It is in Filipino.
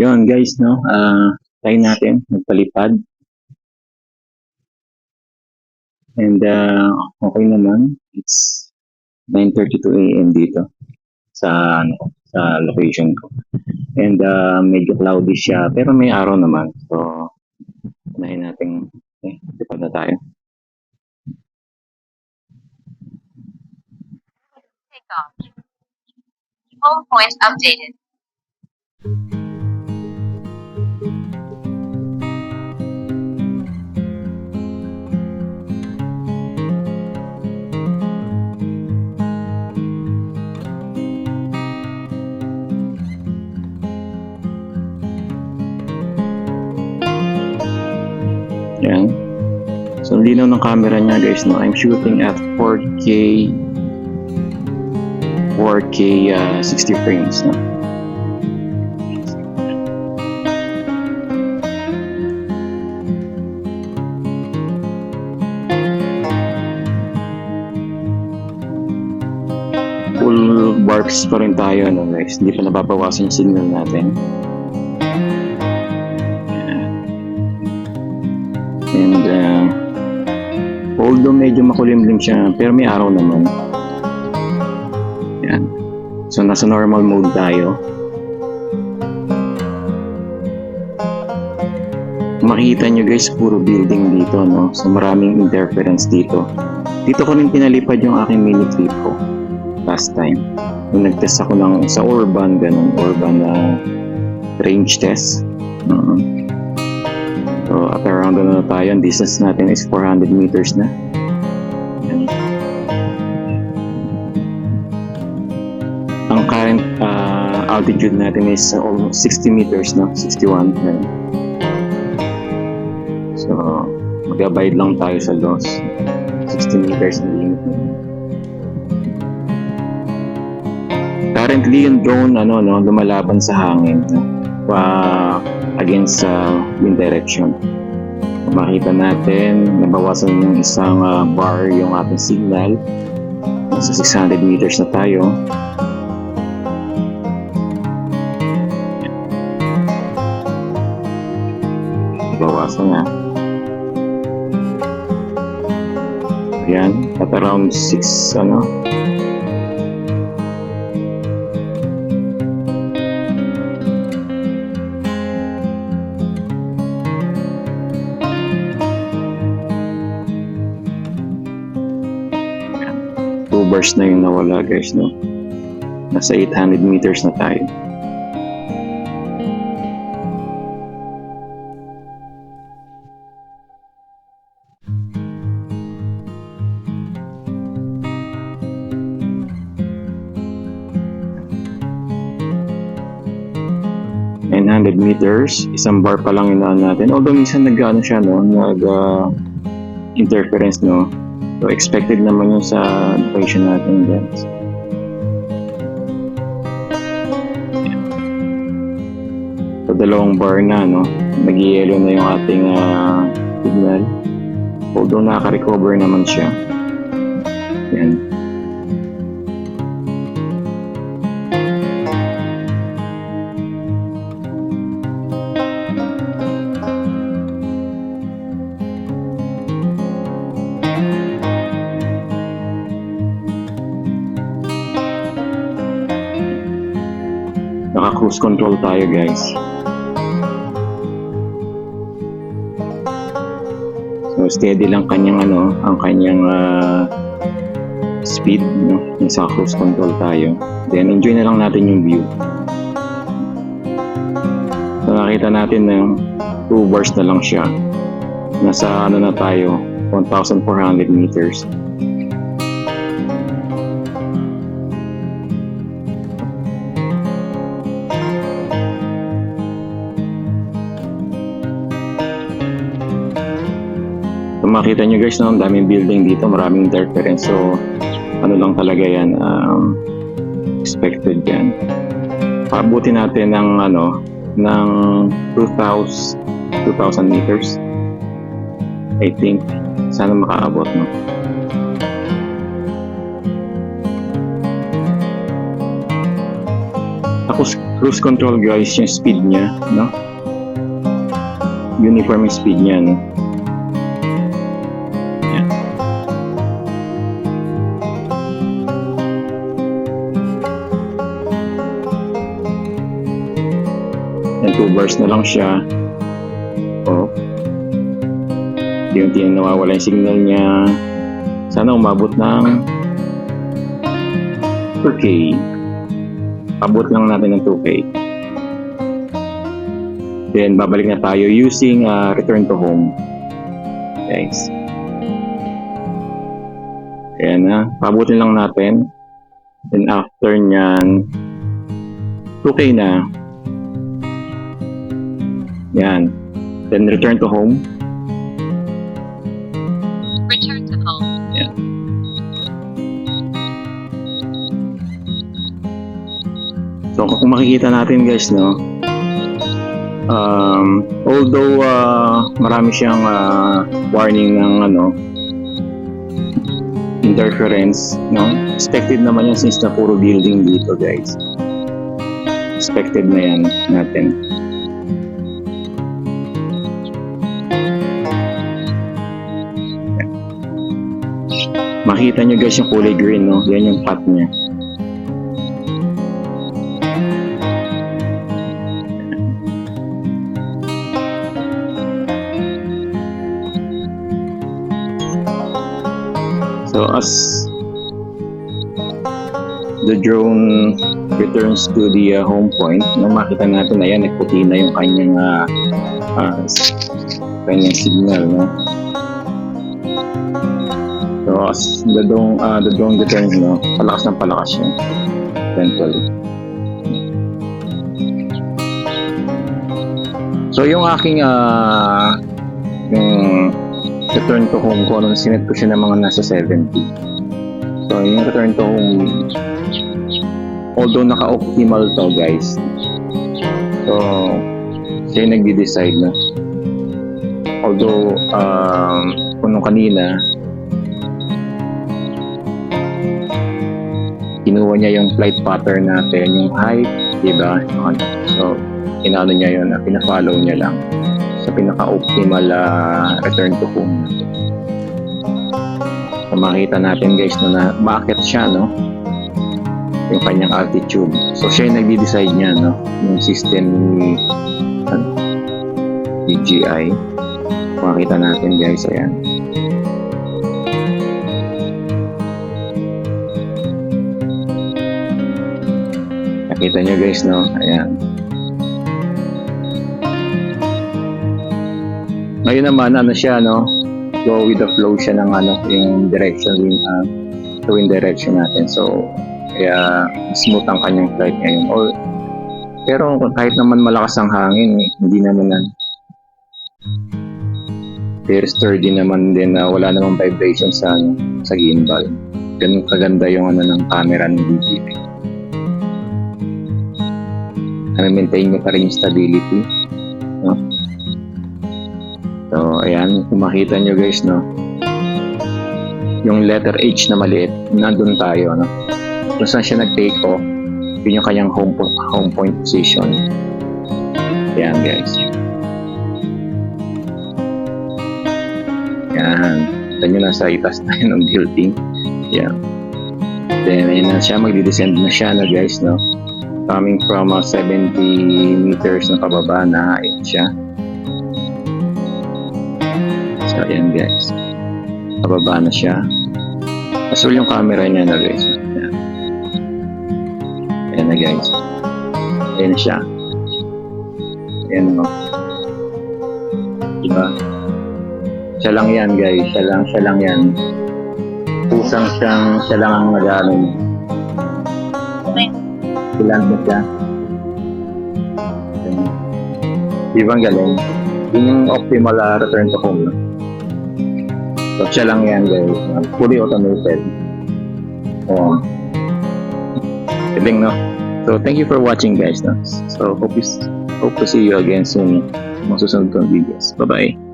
Yun guys, no? Try natin, magpalipad. And okay naman. It's 9:32 AM dito sa location ko. And medyo cloudy siya, pero may araw naman. So, unahin natin, lipad na tayo. Take off. Home point updated. Yan. So, ang linaw ng camera niya guys, no? I'm shooting at 4K 60 frames, no? Full bars pa rin tayo, no guys? Hindi pa nababawasan yung signal natin. And although medyo makulimlim siya, pero may araw naman. Yan. So nasa normal mode tayo. Makikita nyo guys, puro building dito, no? So maraming interference dito. Dito ko rin pinalipad yung aking mini trip ko last time. Nung nag-test ako sa urban, ganun, urban range test. So, at around na tayo, ang distance natin is 400 meters na. Yan. Ang current altitude natin is almost 60 meters, no? 61. Yan. So, mag-abide lang tayo sa loss. 60 meters na limit. Currently, yung drone, lumalaban sa hangin. Against wind direction. Makita natin, nabawasan yung isang bar yung ating signal. Nasa 600 meters na tayo. Nabawasan na. Ayan, at around 6, 2 bars na yung nawala guys, no? Nasa 800 meters na tayo. And 100 meters, isang bar pa lang inaan natin. Although minsan interference, no? So, expected naman yun sa location natin, guys. So, 2 bar na, no? Nag-yellow na yung ating signal. Although nakaka-recover naman siya. Yan. Naka-cruise control tayo guys. So steady lang ang kanyang speed, no? Nasa cruise control tayo. Then enjoy na lang natin yung view. So nakita natin na 2 bars na lang siya. Nasa na tayo, 1,400 meters. So, makita nyo guys, no, ang daming building dito, maraming interference. So, lang talaga yan, expected yan. Paabutin natin ng, ng 2,000 meters. I think, sana makaabot, no? Ako cruise control guys, yung speed niya, no? Uniform yung speed niya, no? Yan. Yan, 2 bars na lang siya. Oh. Yung nawawala yung signal niya. Sana umabot ng 2K. Abot lang natin ng 2K. Then, babalik na tayo using return to home. Guys. Ayan na. Pabutin lang natin. Then, after nyan, 2K na. Yan. Then, return to home. Return to home. Yan. So, kung makikita natin guys, no, although marami siyang warning ng interference, no, expected naman yan since na puro building dito guys. Expected na yan natin. Makita nyo guys yung kulay green, no, yan yung path niya. So as the drone returns to the home point, nung makita natin na yan, nagputi na yung kanyang signal, no? So as the drone returns, no, palakas ng palakas yun eventually. So yung aking yung return to home ko, nung sinet ko siya ng mga nasa 70. So, yung return to home, although naka-optimal to guys, so, siya yung nagde-decide na. Although, kung nung kanina, kinuha niya yung flight pattern natin, yung height, diba? So, inano niya yun, pina-follow niya lang sa pinaka-optimal return to home. So, makita natin guys na maakit siya, no, yung kanyang altitude. So siya yung nagde-decide niya, no, yung system ni DJI. Makita natin guys, ayan. Nakita niyo guys, no, ayan. Ngayon naman, siya, no, go with the flow siya ng yung direction, yung wind direction natin. So, kaya smooth ang kanyang flight ngayon. Pero kahit naman malakas ang hangin, hindi naman very sturdy naman din, wala namang vibration sa gimbal. Ganun kaganda yung ng camera ng DJI. Maintain mo pa rin yung stability, no? So, ayan, kung makita nyo guys, no, yung letter H na maliit, nandun tayo, no? Kung saan siya nag-take off, yun yung kanyang home point position. Ayan guys. Ayan. Ito nyo, nasa itas tayo ng building. Ayan. Then, ayan na siya, magdi-descend na siya, no guys, no? Coming from 70 meters na pababa na height siya. So, ayan guys. Pababa na siya. Asul yung camera niya na guys. Ayan. Ayan na guys. Ayan siya. Ayan mo. Diba? Siya lang yan guys. Siya lang yan. Pusang siya lang ang nag-aaral. Ilan ba siya? Ayan. Di ba ang galing? Yun yung optimal return to home. No? So, siya lang yan guys. Fully automated. Galing, no? So, thank you for watching guys. No? So, hope to see you again soon. Mga susunod kong videos. Bye-bye.